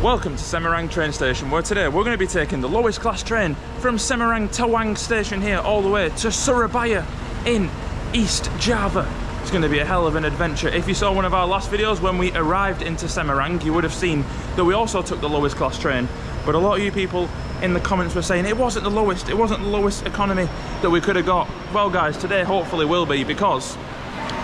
Welcome to Semarang train station, where today we're going to be taking the lowest class train from Semarang Tawang Station here all the way to Surabaya in East Java. It's going to be a hell of an adventure. If you saw one of our last videos when we arrived into Semarang, you would have seen that we also took the lowest class train. But a lot of you people in the comments were saying it wasn't the lowest economy that we could have got. Well guys, today hopefully will be, because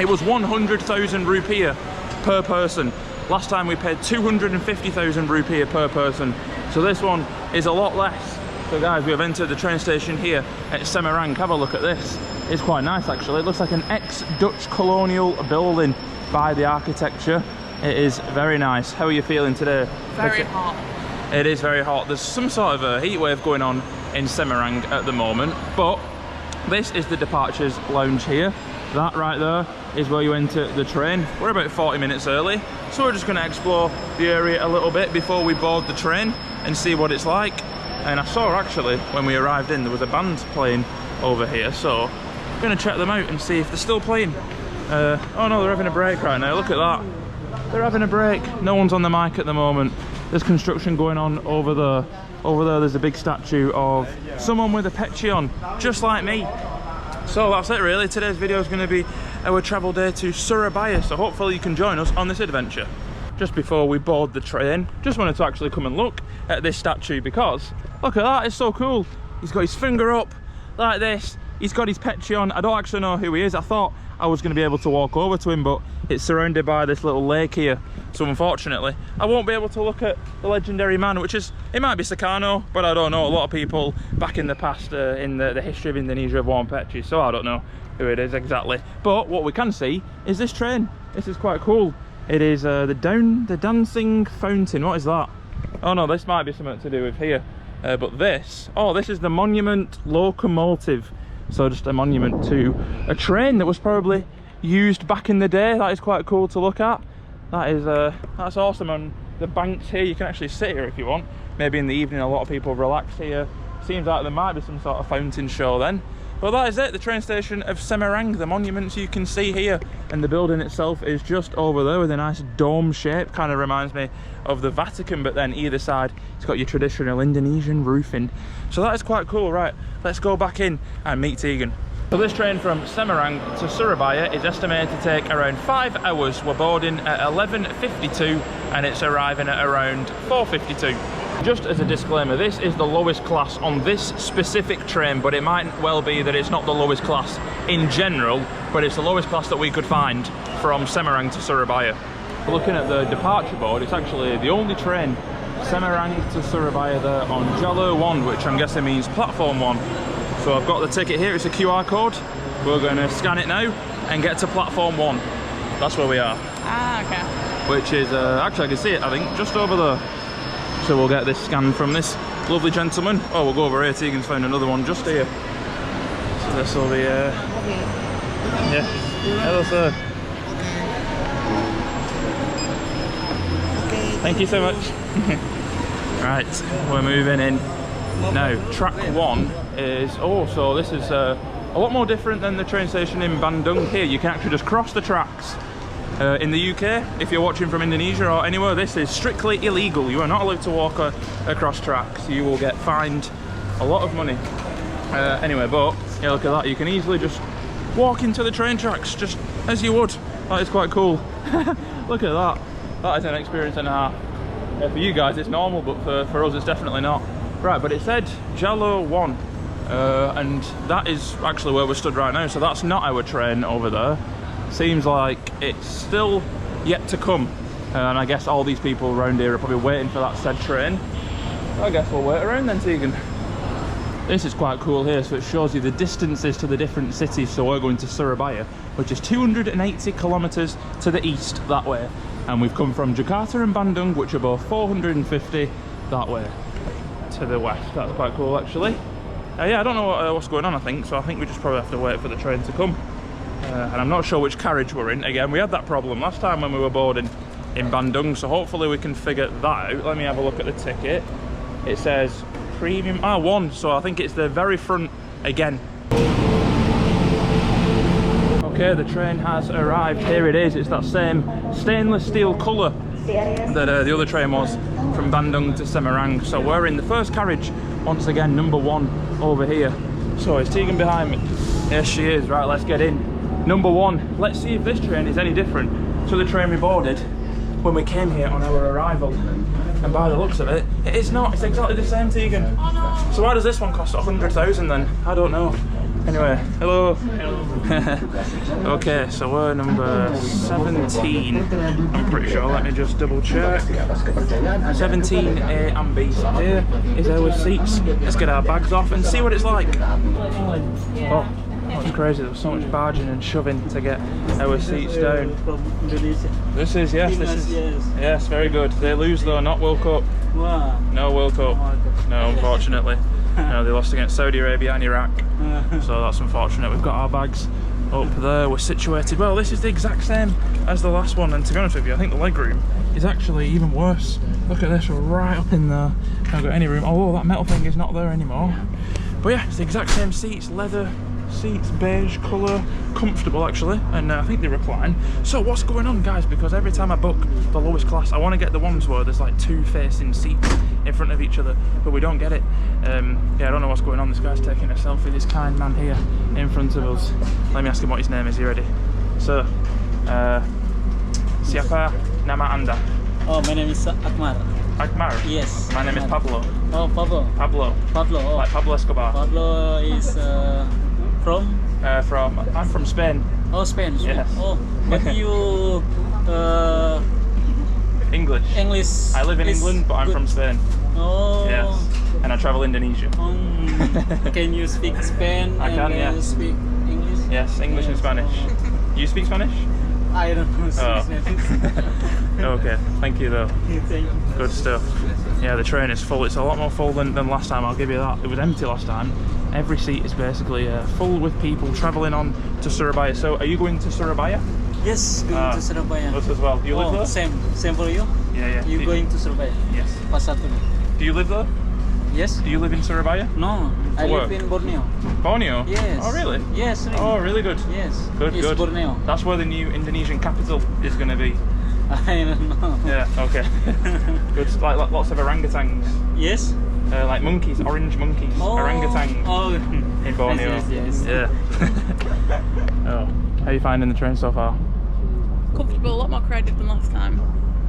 it was 100,000 rupiah per person. Last time we paid 250,000 rupiah per person, so this one is a lot less. So guys, we have entered the train station here at Semarang. Have a look at this. It's quite nice actually. It looks like an ex-Dutch colonial building by the architecture. It is very nice. How are you feeling today? Very hot. It is very hot. There's some sort of a heat wave going on in Semarang at the moment, but this is the departures lounge here. That right there is where you enter the train. We're about 40 minutes early, so we're just going to explore the area a little bit before we board the train and see what it's like. And I saw actually when we arrived in, there was a band playing over here, so I'm going to check them out and see if they're still playing. Oh no, they're having a break right now. Look at that. They're having a break. No one's on the mic at the moment. There's construction going on over there. Over there there's a big statue of someone with a petchi on, just like me. So that's it really. Today's video is going to be our travel day to Surabaya, so hopefully you can join us on this adventure. Just before we board the train, just wanted to actually come and look at this statue, because look at that, it's so cool. He's got his finger up like this, he's got his petchi on. I don't actually know who he is. I thought I was going to be able to walk over to him, but it's surrounded by this little lake here, so unfortunately I won't be able to look at the legendary man, which is, it might be Sukarno, but I don't know. A lot of people back in the past in the history of Indonesia have worn petchis, so I don't know who it is exactly. But what we can see is this train. This is quite cool. It is the dancing fountain. What is that? Oh no, this might be something to do with here, but this, oh, this is the monument locomotive. So just a monument to a train that was probably used back in the day. That is quite cool to look at. That is that's awesome. On the banks here, you can actually sit here if you want. Maybe in the evening a lot of people relax here. Seems like there might be some sort of fountain show then. But that is it, the train station of Semarang. The monuments you can see here, and the building itself is just over there with a nice dome shape. Kind of reminds me of the Vatican, but then either side it's got your traditional Indonesian roofing. So that is quite cool. Right, let's go back in and meet Teigan. So this train from Semarang to Surabaya is estimated to take around 5 hours. We're boarding at 11:52 and it's arriving at around 4:52. Just as a disclaimer, this is the lowest class on this specific train, but it might well be that it's not the lowest class in general, but it's the lowest class that we could find from Semarang to Surabaya. Looking at the departure board, it's actually the only train Semarang to Surabaya there on Jalur 1, which I'm guessing means platform 1. So I've got the ticket here, it's a QR code. We're going to scan it now and get to platform 1. That's where we are. Ah, okay. Which is, actually I can see it, I think, just over there. So we'll get this scan from this lovely gentleman. Oh, we'll go over here. Tegan's found another one just here. So this will be, yeah. Hello, sir. Okay. Thank you so much. Right, we're moving in. Now, track 1 is, oh, so this is a lot more different than the train station in Bandung. Here, you can actually just cross the tracks. In the UK, if you're watching from Indonesia or anywhere, this is strictly illegal. You are not allowed to walk across tracks. You will get fined a lot of money. Anyway, but yeah, look at that. You can easily just walk into the train tracks just as you would. That is quite cool. Look at that. That is an experience and a half. For you guys it's normal, but for us it's definitely not. Right, but it said Jalur 1 and that is actually where we're stood right now, so that's not our train over there. Seems like it's still yet to come, and I guess all these people around here are probably waiting for that said train. I guess we'll wait around then, Tegan. This is quite cool here, so it shows you the distances to the different cities. So we're going to Surabaya, which is 280 kilometers to the east that way, and we've come from Jakarta and Bandung, which are both 450 that way to the west. That's quite cool actually. Yeah, I don't know what's going on, I think we just probably have to wait for the train to come. And I'm not sure which carriage we're in. Again, we had that problem last time when we were boarding in Bandung, so hopefully we can figure that out. Let me have a look at the ticket. It says premium 1, so I think it's the very front again. Okay, the train has arrived. Here it is. It's that same stainless steel colour that the other train was from Bandung to Semarang. So we're in the first carriage, once again, number 1 over here. So is Teigan behind me? Yes, she is. Right, let's get in. Number 1. Let's see if this train is any different to the train we boarded when we came here on our arrival. And by the looks of it, it is not. It's exactly the same, Teigan. Oh, no. So why does this one cost 100,000 then? I don't know. Anyway, hello. Hello. Okay, so we're number 17. I'm pretty sure. Let me just double check. 17 A and B. So here is our seats. Let's get our bags off and see what it's like. Oh, that's crazy. There was so much barging and shoving to get our seats down. From Indonesia. This is, yes, this is. Yes, very good. They lose though, not World Cup. No World Cup. No, unfortunately. No, they lost against Saudi Arabia and Iraq. So that's unfortunate. We've got our bags up there. We're situated. Well, this is the exact same as the last one. And to be honest with you, I think the legroom is actually even worse. Look at this, we're right up in there. Haven't got any room. Although that metal thing is not there anymore. But yeah, it's the exact same seats, leather seats, beige colour, comfortable actually, and I think they recline. So what's going on, guys? Because every time I book the lowest class, I want to get the ones where there's like 2 facing seats in front of each other, but we don't get it. Yeah, I don't know what's going on. This guy's taking a selfie, this kind man here in front of us. Let me ask him what his name is. You ready? So, siapa nama anda? Oh, my name is Akmar. Akmar? Yes. My name is Pablo. Oh, Pablo. Pablo. Pablo. Oh. Like Pablo Escobar. Pablo is from? I'm from Spain. Oh, Spain. Yes. Oh, but you English. English. I live in England, but I'm good. From Spain. Oh. Yes. And I travel Indonesia. Can you speak Spain? I can, yeah. You speak English? Yes, English and Spanish. You speak Spanish? I don't know. Oh. Okay, thank you though. Thank you. Good stuff. Yeah, the train is full. It's a lot more full than last time, I'll give you that. It was empty last time. Every seat is basically full with people travelling on to Surabaya. So are you going to Surabaya? Yes, going to Surabaya. Us as well. Do you live there? Same for you? Yeah. You going to Surabaya? Yes. Pas satu. Do you live there? Yes. Do you live in Surabaya? No, I work? live in Borneo. Borneo? Yes. Oh, really? Yes. Really. Oh, really good. Yes. Good, it's good. Borneo. That's where the new Indonesian capital is going to be. I don't know. Yeah, okay. Good. Like lots of orangutans. Yes. Like monkeys, orange monkeys, orangutans in Borneo. Yes. Yeah. Oh, how are you finding the train so far? Comfortable, a lot more crowded than last time.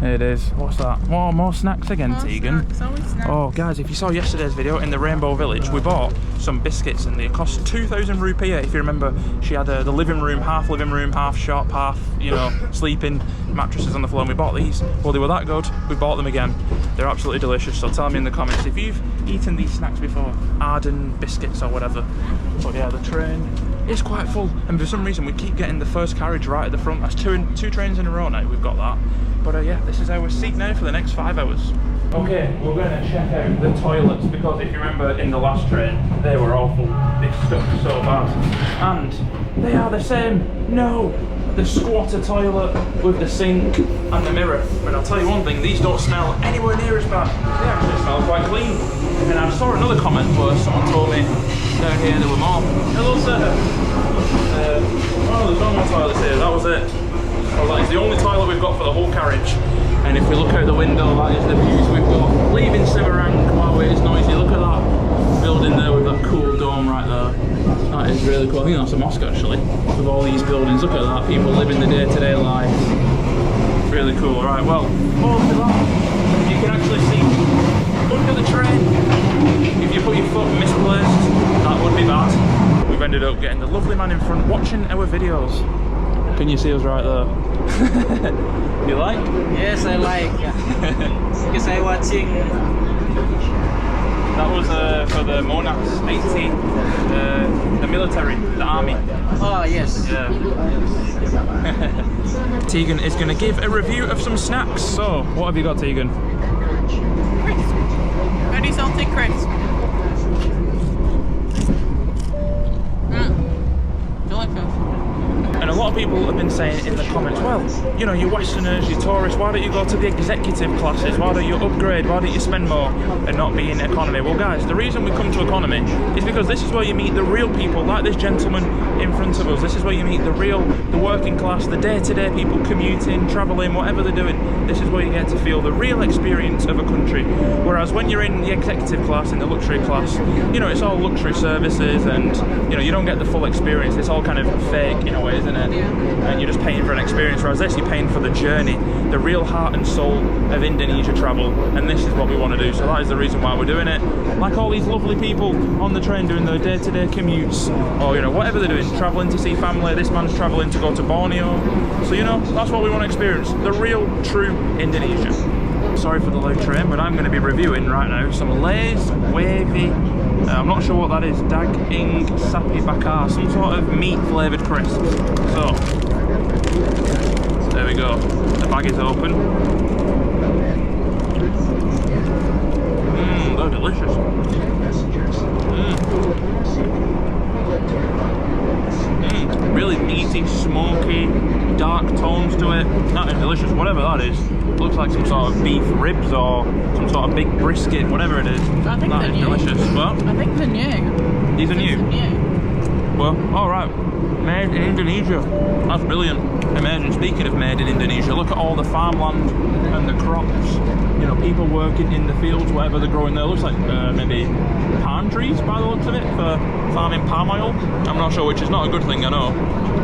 It is. What's that? Oh, more snacks again, Teigan. Snacks, always snacks. Oh, guys, if you saw yesterday's video in the Rainbow Village, we bought some biscuits and they cost 2,000 rupiah. If you remember, she had the living room, half shop, half, you know, sleeping mattresses on the floor, and we bought these. Well, they were that good, we bought them again. They're absolutely delicious, so tell me in the comments if you've eaten these snacks before, Arden biscuits or whatever. But yeah, the train is quite full, and for some reason we keep getting the first carriage right at the front. That's two trains in a row now, we've got that. But yeah, this is our seat now for the next 5 hours. Okay, we're going to check out the toilets, because if you remember in the last train, they were awful. They stuck so bad. And they are the same. No! The squatter toilet with the sink and the mirror. But I'll tell you one thing, these don't smell anywhere near as bad. They actually smell quite clean. And I saw another comment where someone told me down here there were more. Hello, sir. Oh, there's no more toilets here. That was it. Well, that is the only toilet we've got for the whole carriage. And if we look out the window, that is the views we've got. Leaving Semarang, wow, it is noisy. Look at that building there with that cool dome right there. That is really cool. I think that's a mosque actually, with all these buildings. Look at that, people living the day-to-day life. Really cool. Right, well, look at that. You can actually see under the train. If you put your foot misplaced, that would be bad. We've ended up getting the lovely man in front watching our videos. Can you see us right there? You like? Yes, I like. Because I'm watching. That was for the Monax 80, the military, the army. Oh, yes. Yeah. Teigan is going to give a review of some snacks. So, what have you got, Teigan? Crisp. Very salty crisp. Delicious. And a lot of people have been been saying in the comments, well, you know, you Westerners, you tourists, why don't you go to the executive classes? Why don't you upgrade? Why don't you spend more and not be in economy? Well, guys, the reason we come to economy is because this is where you meet the real people, like this gentleman in front of us. This is where you meet the working class, the day-to-day people commuting, travelling, whatever they're doing. This is where you get to feel the real experience of a country. Whereas when you're in the executive class, in the luxury class, you know, it's all luxury services and, you know, you don't get the full experience. It's all kind of fake in a way, isn't it? And you're just paying for an experience. Whereas this, you're paying for the journey, the real heart and soul of Indonesia travel. And this is what we want to do. So that is the reason why we're doing it. Like all these lovely people on the train doing their day-to-day commutes, or, you know, whatever they're doing, travelling to see family. This man's travelling to go to Borneo. So, you know, that's what we want to experience. The real, true Indonesia. Sorry for the loud train, but I'm going to be reviewing right now some Lay's wavy, I'm not sure what that is, Daging Sapi Bakar, some sort of meat flavoured crisps. So, there we go. The bag is open. Mmm, they're delicious. Really meaty, smoky, dark tones to it. That is delicious, whatever that is. Looks like some sort of beef ribs or some sort of big brisket, whatever it is. I think that is new. Delicious. What? I think they're new. These are new? New. Well, alright. Made in Indonesia. That's brilliant. Amazing. Speaking of made in Indonesia, look at all the farmland and the crops. You know, people working in the fields, whatever they're growing there. Looks like maybe palm trees by the looks of it for farming palm oil. I'm not sure, which is not a good thing, I know.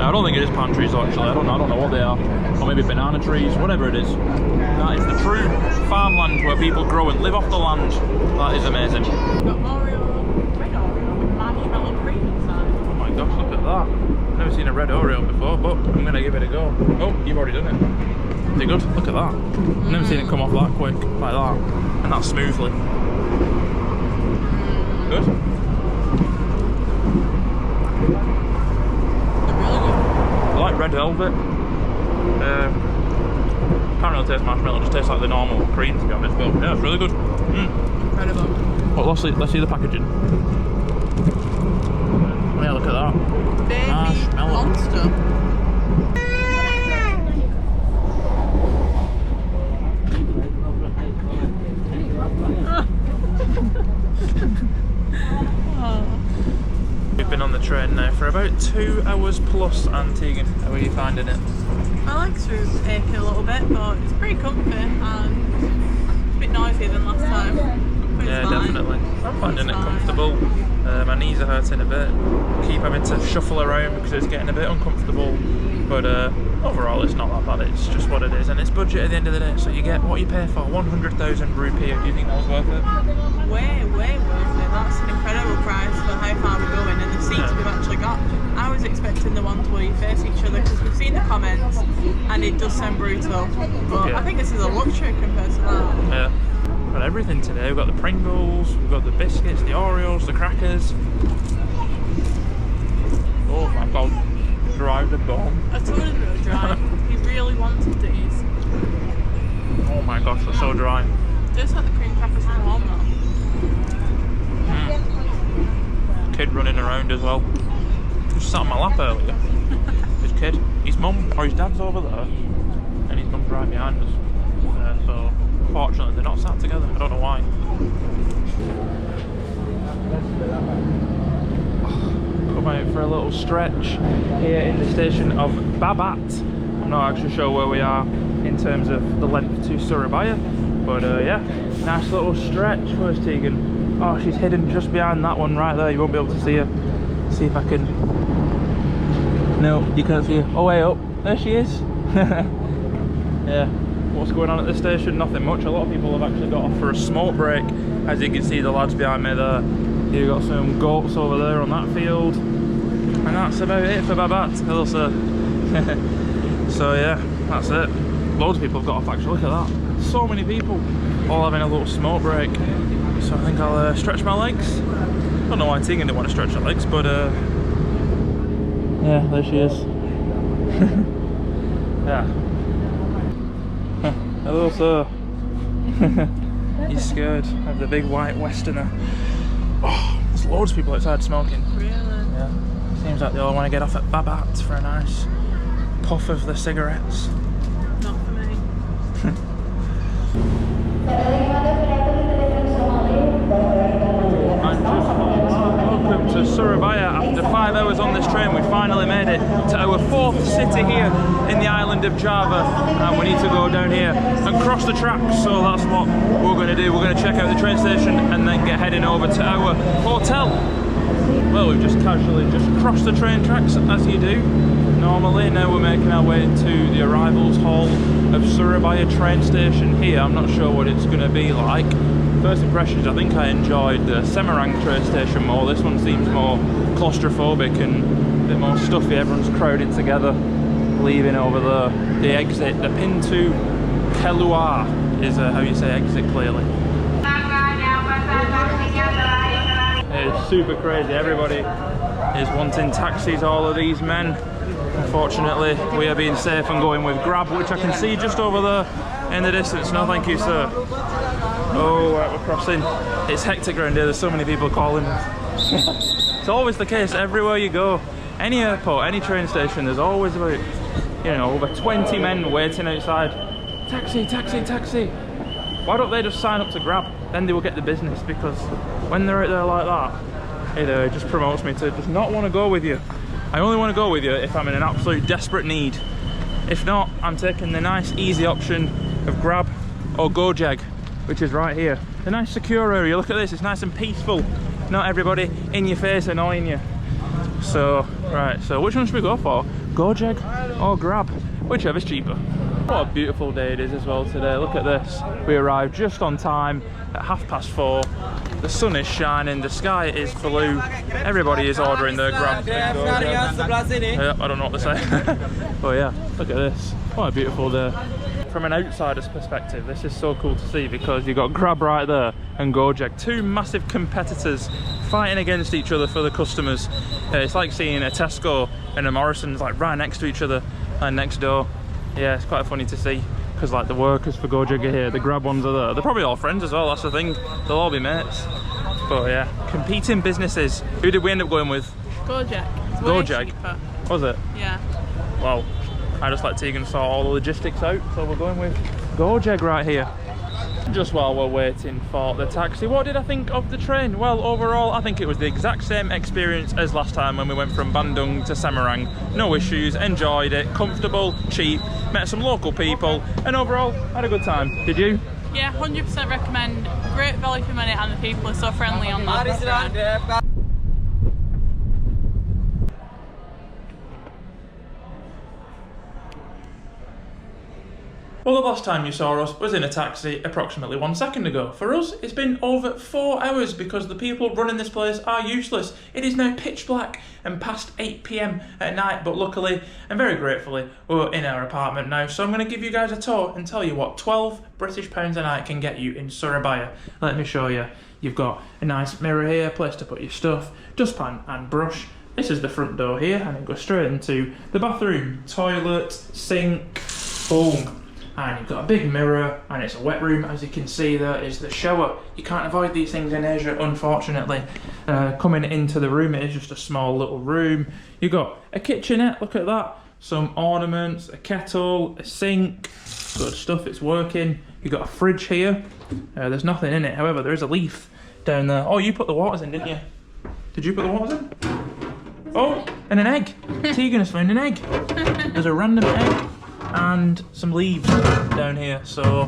I don't think it is palm trees actually. I don't know what they are. Or maybe banana trees, whatever it is. That is the true farmland where people grow and live off the land. That is amazing. Got Oreo, red Oreo with marshmallow cream inside. Oh my gosh, look at that. I've never seen a red Oreo before, but I'm going to give it a go. Oh, you've already done it. Is it good? Look at that. I've never seen it come off that quick, like that. And that smoothly. Good? They're really good. I like red velvet. Can't really taste marshmallow, it just tastes like the normal cream to be honest, but yeah, it's really good. Incredible. Well, let's see the packaging. Yeah, look at that. Baby Marshmallow. monster. We've been on the train now for about 2 hours plus, and Teigan, how are you finding it? My legs are aching a little bit, but it's pretty comfy and it's a bit noisier than last time. But Yeah, it's fine. definitely. I'm finding It's it fine. comfortable. My knees are hurting a bit. Keep having to shuffle around because it's getting a bit uncomfortable. But overall, it's not that bad. It's just what it is, and it's budget at the end of the day. So you get what you pay for. 100,000 rupiah. Do you think that was worth it? Way worth it. That's an incredible price for how far we're going and the seats we've actually got. I was expecting the ones where you face each other because we've seen the comments and it does sound brutal. But Yeah. I think this is a luxury compared to that. Yeah. We've got everything today. We've got the Pringles, we've got the biscuits, the Oreos, the crackers. Oh my god. Drive the bone. I told him they were dry. He really wanted these. Oh my gosh, they're so dry. Just like the cream crackers from home though. Kid running around as well. Just sat on my lap earlier. His kid. His mum or his dad's over there, and his mum's right behind us. So fortunately they're not sat together. I don't know why. Come out for a little stretch here in the station of Babat. I'm not actually sure where we are in terms of the length to Surabaya, but yeah, nice little stretch. Where's Teigan? Oh, she's hidden just behind that one right there. You won't be able to see her. See if I can. No, you can't see her. Oh, way up. There she is. Yeah. What's going on at this station? Nothing much. A lot of people have actually got off for a smoke break. As you can see, the lads behind me there. You've got some goats over there on that field. And that's about it for Babat. Hello, sir. So yeah, that's it. Loads of people have got off actually. Look at that. So many people all having a little smoke break. So I think I'll stretch my legs. I don't know why Teigan didn't want to stretch her legs, but yeah, there she is. Yeah. Hello, sir. He's scared of the big white Westerner. Oh, there's loads of people outside smoking. Really? Yeah. Seems like they all want to get off at Babat for a nice puff of the cigarettes. Not for me. Welcome to Surabaya. After 5 hours on this train, we finally made it to our 4th city here in the island of Java, and we need to go down here and cross the tracks. So that's what we're going to do. We're going to check out the train station and then get heading over to our hotel. Well, we've just casually crossed the train tracks as you do normally. Now we're making our way to the arrivals hall of Surabaya train station here. I'm not sure what it's going to be like. First impressions, I think I enjoyed the Semarang train station more. This one seems more claustrophobic and a bit more stuffy. Everyone's crowded together, leaving over there. The exit, the Pintu Keluar is how you say exit clearly. It's super crazy. Everybody is wanting taxis, all of these men. Unfortunately, we are being safe and going with Grab, which I can see just over there in the distance. No thank you, sir. Oh, right, we're crossing. It's hectic around here. There's so many people calling. It's always the case everywhere you go. Any airport, any train station, there's always about, you know, over 20 men waiting outside. Taxi, taxi, taxi. Why don't they just sign up to Grab? Then they will get the business, because when they're out there like that, it just promotes me to just not want to go with you. I only want to go with you if I'm in an absolute desperate need. If not, I'm taking the nice easy option of Grab or Gojek, which is right here. The nice secure area. Look at this, it's nice and peaceful. Not everybody in your face annoying you. So, right, so which one should we go for? Gojek or Grab? Whichever's cheaper. What a beautiful day it is as well today. Look at this. We arrived just on time at 4:30. The sun is shining, the sky is blue. Everybody is ordering their Grab. I don't know what to say. But yeah, look at this. What a beautiful day. From an outsider's perspective, this is so cool to see, because you've got Grab right there and Gojek, two massive competitors fighting against each other for the customers. It's like seeing a Tesco and a Morrison's like right next to each other and next door. Yeah, it's quite funny to see, because like the workers for Gojek are here, the Grab ones are there. They're probably all friends as well, that's the thing. They'll all be mates. But yeah, competing businesses. Who did we end up going with? Gojek. Gojek? Was it? Yeah. Well, I just let Teigan sort all the logistics out, so we're going with Gojek right here. Just while we're waiting for the taxi, what did I think of the train? Well, overall, I think it was the exact same experience as last time when we went from Bandung to Semarang. No issues, enjoyed it, comfortable, cheap, met some local people, and overall, had a good time. Did you? Yeah, 100% recommend. Great value for money, and the people are so friendly on that. Well, the last time you saw us was in a taxi approximately 1 second ago. For us, it's been over 4 hours because the people running this place are useless. It is now pitch black and past 8 PM at night, but luckily and very gratefully, we're in our apartment now. So I'm going to give you guys a tour and tell you what £12 British a night can get you in Surabaya. Let me show you. You've got a nice mirror here, place to put your stuff, dustpan and brush. This is the front door here, and it goes straight into the bathroom, toilet, sink, boom. And you've got a big mirror, and it's a wet room. As you can see, there is the shower. You can't avoid these things in Asia, unfortunately. Coming into the room, it is just a small little room. You've got a kitchenette, look at that. Some ornaments, a kettle, a sink. Good stuff, it's working. You've got a fridge here. There's nothing in it, however, there is a leaf down there. Oh, you put the waters in, didn't you? Did you put the waters in? Oh, and an egg. Teigan has found an egg. There's a random egg and some leaves down here. So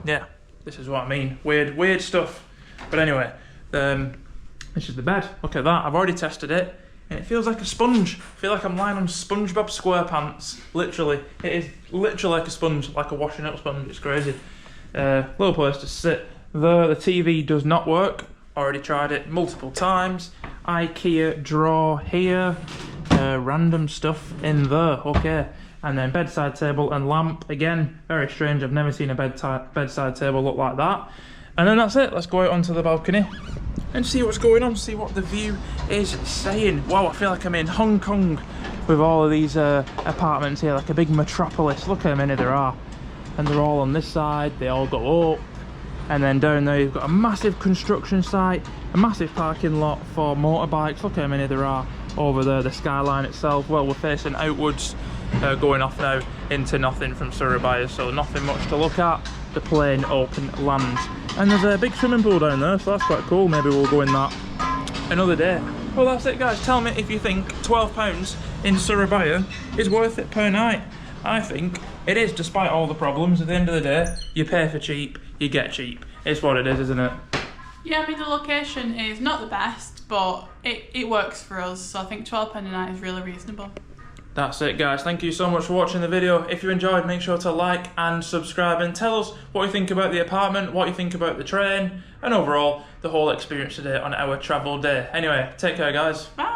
yeah, this is what I mean. Weird stuff. But anyway, this is the bed. Look at that. I've already tested it, and it feels like a sponge. I feel like I'm lying on SpongeBob SquarePants. Literally, it is literally like a sponge, like a washing up sponge. It's crazy. Little place to sit there. The TV does not work. Already tried it multiple times. IKEA drawer here. Random stuff in there. Okay. And then bedside table and lamp. Again, very strange. I've never seen a bedside table look like that. And then that's it. Let's go out onto the balcony and see what's going on, see what the view is saying. Wow, I feel like I'm in Hong Kong with all of these apartments here, like a big metropolis. Look how many there are. And they're all on this side, they all go up. And then down there you've got a massive construction site, a massive parking lot for motorbikes. Look how many there are over there, the skyline itself. Well, we're facing outwards going off now into nothing from Surabaya, so nothing much to look at, the plain open land. And there's a big swimming pool down there, so that's quite cool. Maybe we'll go in that another day. Well, that's it guys. Tell me if you think £12 in Surabaya is worth it per night. I think it is, despite all the problems. At the end of the day, you pay for cheap, you get cheap. It's what it is, isn't it? Yeah, I mean the location is not the best, but it works for us, so I think £12 a night is really reasonable. That's it guys, thank you so much for watching the video. If you enjoyed, make sure to like and subscribe and tell us what you think about the apartment, what you think about the train, and overall the whole experience today on our travel day. Anyway, take care guys. Bye!